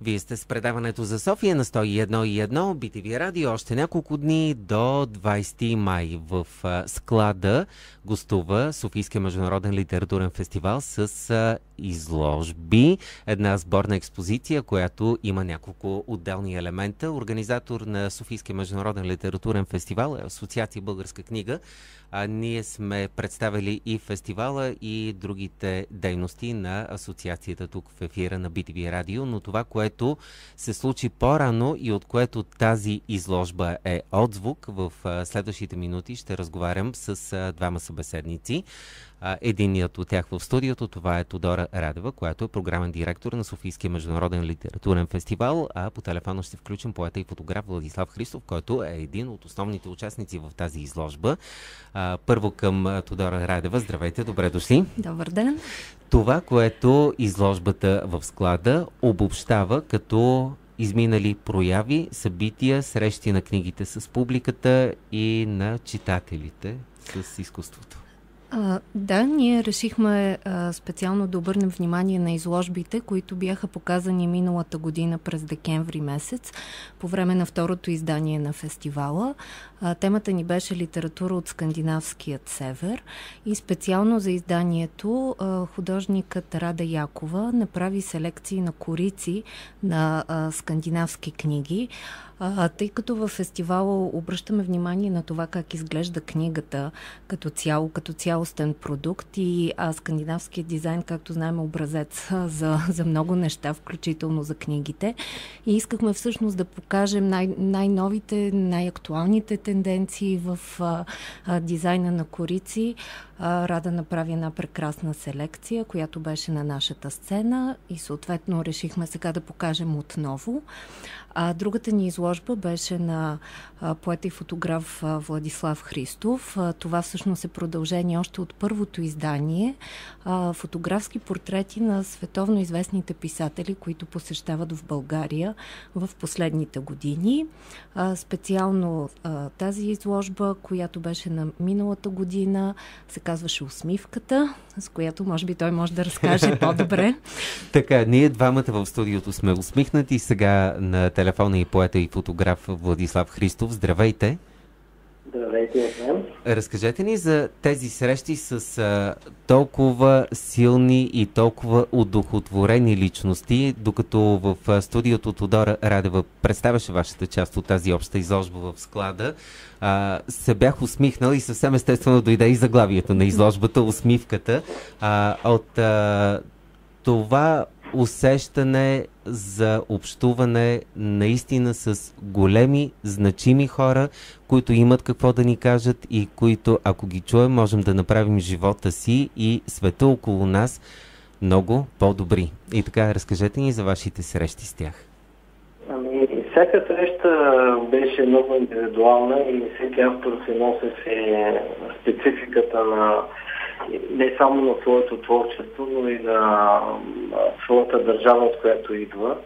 Вие сте с предаването за София на 101.1 BTV Радио. Още няколко дни до 20 май в склада гостува Софийския международен литературен фестивал с изложби. Една сборна експозиция, която има няколко отделни елемента. Организатор на Софийския международен литературен фестивал е Асоциация Българска книга. Ние сме представили и фестивала, и другите дейности на асоциацията тук в ефира на BTV Радио, но това, което се случи по-рано и от което тази изложба е отзвук, в следващите минути ще разговарям с двама събеседници. Единият от тях в студиото, това е Тодора Радева, която е програмен директор на Софийския международен литературен фестивал, а по телефона ще включим поета и фотограф Владислав Христов, който е един от основните участници в тази изложба. Първо към Тодора Радева. Здравейте, добре дошли. Добър ден. Това, което изложбата в склада обобщава като изминали прояви, събития, срещи на книгите с публиката и на читателите с изкуството. Да, ние решихме специално да обърнем внимание на изложбите, които бяха показани миналата година през декември месец, по време на второто издание на фестивала. Темата ни беше литература от скандинавският север и специално за изданието художникът Рада Якова направи селекции на корици на скандинавски книги. Тъй като във фестивала обръщаме внимание на това как изглежда книгата като цяло, като цялостен продукт и скандинавският дизайн, както знаем, е образец за много неща, включително за книгите. И искахме всъщност да покажем най-новите, най-актуалните тенденции в дизайна на корици. Рада направи една прекрасна селекция, която беше на нашата сцена и съответно решихме сега да покажем отново. Другата ни изложба беше на поета и фотограф Владислав Христов. Това всъщност е продължение още от първото издание. Фотографски портрети на световно известните писатели, които посещават в България в последните години. Специално тази изложба, която беше на миналата година, се казваше Усмивката, с която може би той може да разкаже по-добре. Така, ние двамата в студиото сме усмихнати. Сега на телефона и поета и фотограф Владислав Христов. Здравейте! Здравейте, мен. Разкажете ни за тези срещи с толкова силни и толкова удохотворени личности, докато в студиото Тодора Радева представяше вашата част от тази обща изложба в склада. Се бях усмихнал и съвсем естествено дойде и заглавието на изложбата Усмивката. От това усещане за общуване наистина с големи, значими хора, които имат какво да ни кажат и които, ако ги чуем, можем да направим живота си и света около нас много по-добри. И така, разкажете ни за вашите срещи с тях. Всяка среща беше много индивидуална и всеки автор се носеше спецификата на не само на своето творчество, но и на своята държава, от която идва.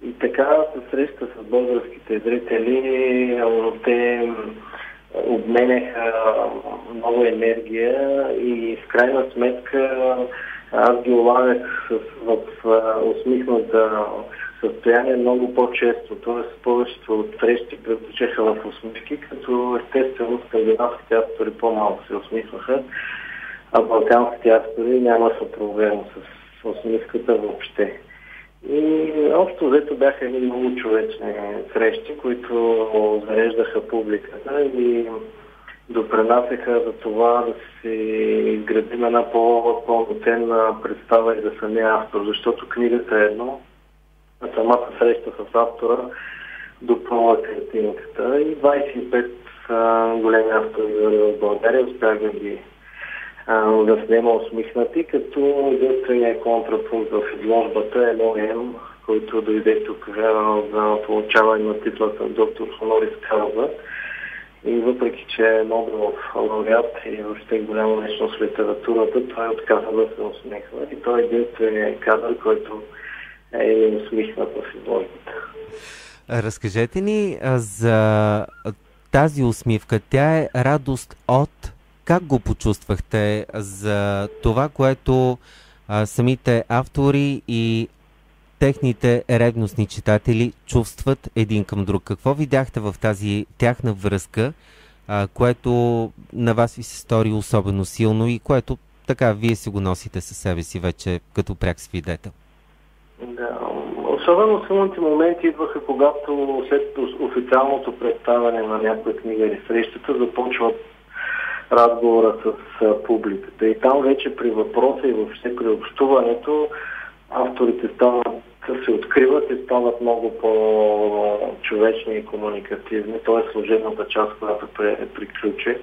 И така се среща с българските зрители, те обменяха много енергия и в крайна сметка аз ги улавях в усмихната състояние много по-често, т.е. повечето от срещи превключеха в усмивки, като естествено скандинавските автори по-малко се усмихваха, а балканските автори нямаха проблем с усмивката въобще. И общо взето бяха едни много човечни срещи, които зареждаха публиката и допринасяха за това да се изградим една по-пълноценна представа и за самия автор, защото книгата е едно, а самата среща с автора допълва картинката. И 25 големи автори в България успях да ги да снема усмихнати, като единственият контрапункт в изложбата е Ноем, който дойде тук за получаване на титлата доктор Хонорис Кауза. И въпреки, че е Нобелов лауреат и въобще голяма личност в литературата, той отказа да се усмихва. И той е единственият кадър, който е усмихнат в изложбата. Разкажете ни за тази усмивка. Тя е радост от... Как го почувствахте за това, което самите автори и техните ревностни читатели чувстват един към друг. Какво видяхте в тази тяхна връзка, което на вас ви се стори особено силно и което така вие си го носите със себе си вече като пряк свидетел? Да, особено силните моменти идваха, когато след официалното представяне на някоя книга или срещата започват разговора с публиката. И там вече при въпроса и въобще при общуването авторите се откриват и стават много по-човечни и комуникативни. То е служебната част, която приключи.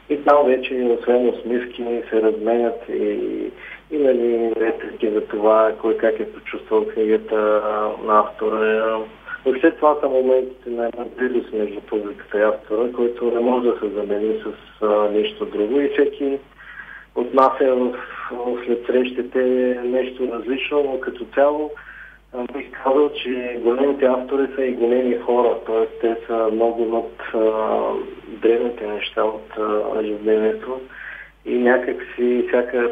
И там вече, освен усмивки, се разменят и нали, реплики за това, кой как е почувствал книгата на автора. Въобще това са моментите на една близост между публиката и автора, който не може да се замени с нещо друго и всеки отнася след срещите нещо различно, но като цяло бих казал, че големите автори са и големи хора, т.е. те са много над древните неща от ежедневието и някакси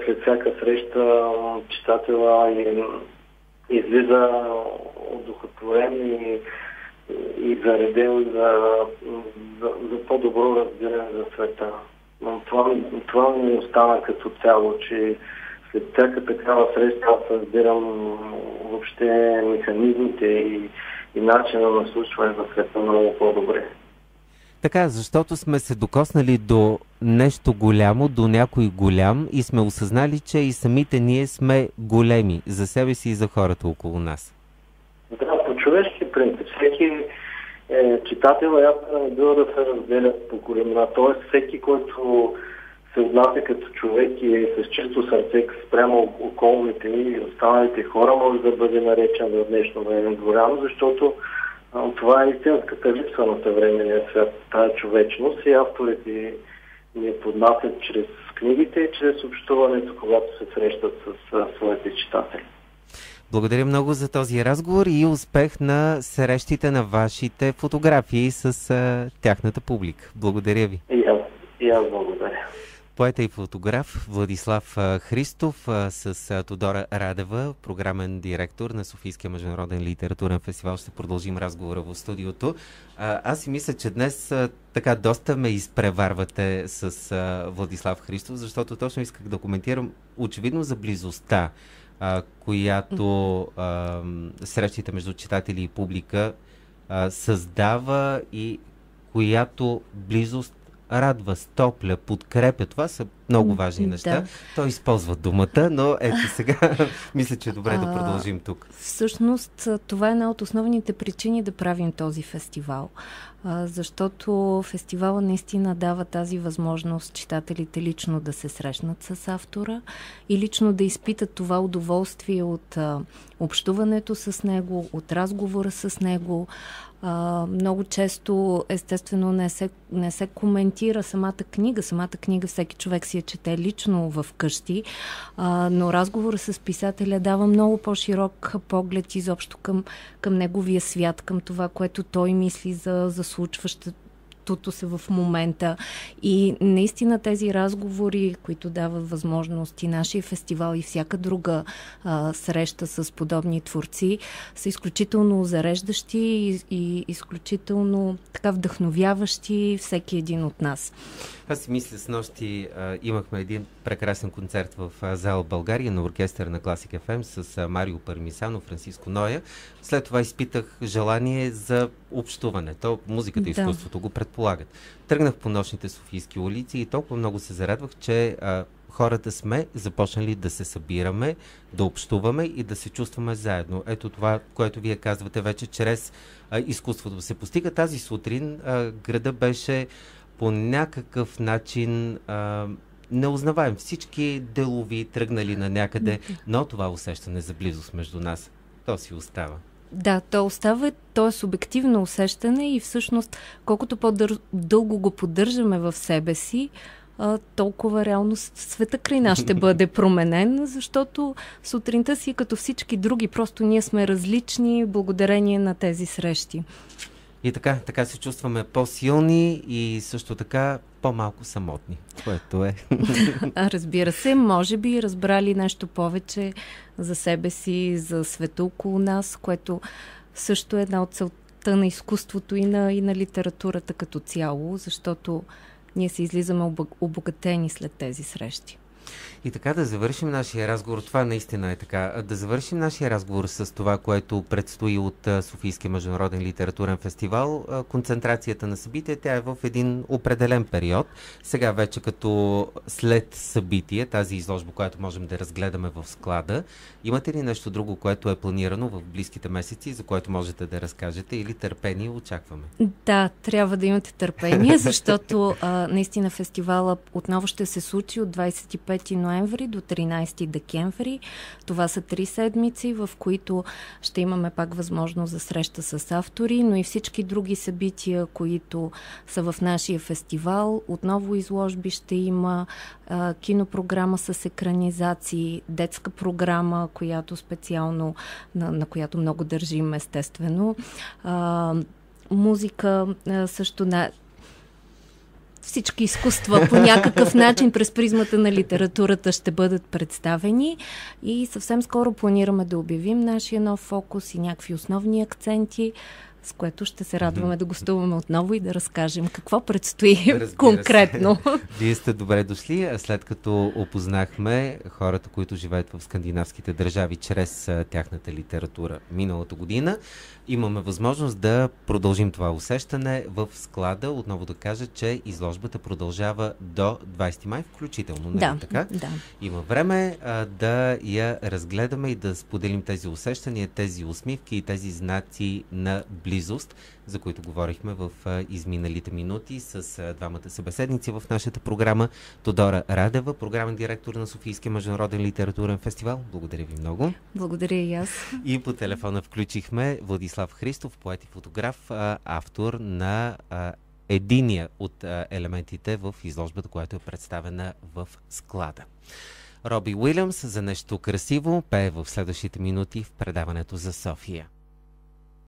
след всяка среща читателя излиза удохотворен и зареден за по-добро разбиране за света. Но това ми остана като цяло, че след всяка такава среща аз разбирам въобще механизмите и начина на случване на света много по-добре. Така, защото сме се докоснали до нещо голямо, до някой голям и сме осъзнали, че и самите ние сме големи за себе си и за хората около нас. Да, по човешки принцип. Всеки читател и автор не бива да се разделят по големина. Т.е. всеки, който се отнася като човек и е с чисто сърце спрямо околните и останалите хора, може да бъде наречен в днешно време голям, защото това е истинската липса на съвременния свят, тази човечност и авторите ни поднасят чрез книгите и чрез общуването, когато се срещат с своите читатели. Благодаря много за този разговор и успех на срещите на вашите фотографии с тяхната публика. Благодаря ви. И аз благодаря. Поета и фотограф Владислав Христов с Тодора Радева, програмен директор на Софийския международен литературен фестивал. Ще продължим разговора в студиото. Аз си мисля, че днес така доста ме изпреварвате с Владислав Христов, защото точно исках да коментирам очевидно за близостта, която срещите между читатели и публика създава и която близост радва, стопля, подкрепя. Това са много важни неща. Да. Той използва думата, но ето сега мисля, че е добре да продължим тук. Всъщност, това е една от основните причини да правим този фестивал. Защото фестивала наистина дава тази възможност читателите лично да се срещнат с автора и лично да изпитат това удоволствие от общуването с него, от разговора с него. Много често, естествено, не се коментира самата книга. Самата книга всеки човек си я чете лично в къщи, но разговора с писателя дава много по-широк поглед изобщо към неговия свят, към това, което той мисли за случващото се в момента. И наистина тези разговори, които дават възможност и нашия фестивал и всяка друга среща с подобни творци, са изключително зареждащи и изключително така вдъхновяващи всеки един от нас. Аз си мисля, снощи имахме един прекрасен концерт в зала България на оркестър на Класик FM с Марио Пармисано, Франциско Ноя. След това изпитах желание за общуване. То музиката и изкуството го предполагат. Тръгнах по нощните софийски улици и толкова много се зарадвах, че хората сме започнали да се събираме, да общуваме и да се чувстваме заедно. Ето това, което вие казвате вече, чрез изкуството се постига. Тази сутрин града беше по някакъв начин неузнаваем. Всички делови тръгнали на някъде, но това усещане за близост между нас, то си остава. Да, то остава, то е субективно усещане и всъщност колкото по-дълго го поддържаме в себе си, толкова реално света край нас ще бъде променен, защото сутринта си като всички други, просто ние сме различни благодарение на тези срещи. И така се чувстваме по-силни и също така по-малко самотни, което е. Разбира се, може би разбрали нещо повече за себе си, за света около нас, което също е една от целта на изкуството и на литературата като цяло, защото ние се излизаме обогатени след тези срещи. И така да завършим нашия разговор, това наистина е така, да завършим нашия разговор с това, което предстои от Софийския международен литературен фестивал. Концентрацията на събитие, тя е в един определен период. Сега вече като след събитие, тази изложба, която можем да разгледаме в склада, имате ли нещо друго, което е планирано в близките месеци, за което можете да разкажете или търпение очакваме? Да, трябва да имате търпение, защото наистина фестивала отново ще се случи от 25 ноември до 13 декември. Това са 3 седмици, в които ще имаме пак възможност за среща с автори, но и всички други събития, които са в нашия фестивал. Отново изложби ще има, кинопрограма с екранизации, детска програма, която специално, на която много държим естествено. Музика също всички изкуства по някакъв начин през призмата на литературата ще бъдат представени и съвсем скоро планираме да обявим нашия нов фокус и някакви основни акценти, с което ще се радваме да гостуваме отново и да разкажем какво предстои конкретно. Вие сте добре дошли, след като опознахме хората, които живеят в скандинавските държави чрез тяхната литература миналата година. Имаме възможност да продължим това усещане в склада. Отново да кажа, че изложбата продължава до 20 май включително. Да, така? Да. Има време да я разгледаме и да споделим тези усещания, тези усмивки и тези знаци на близост, за които говорихме в изминалите минути с двамата събеседници в нашата програма. Тодора Радева, програмен директор на Софийския международен литературен фестивал. Благодаря ви много. Благодаря и аз. И по телефона включихме Владислав Христов, поет и фотограф, автор на единия от елементите в изложбата, която е представена в склада. Роби Уилямс за нещо красиво пее в следващите минути в предаването за София.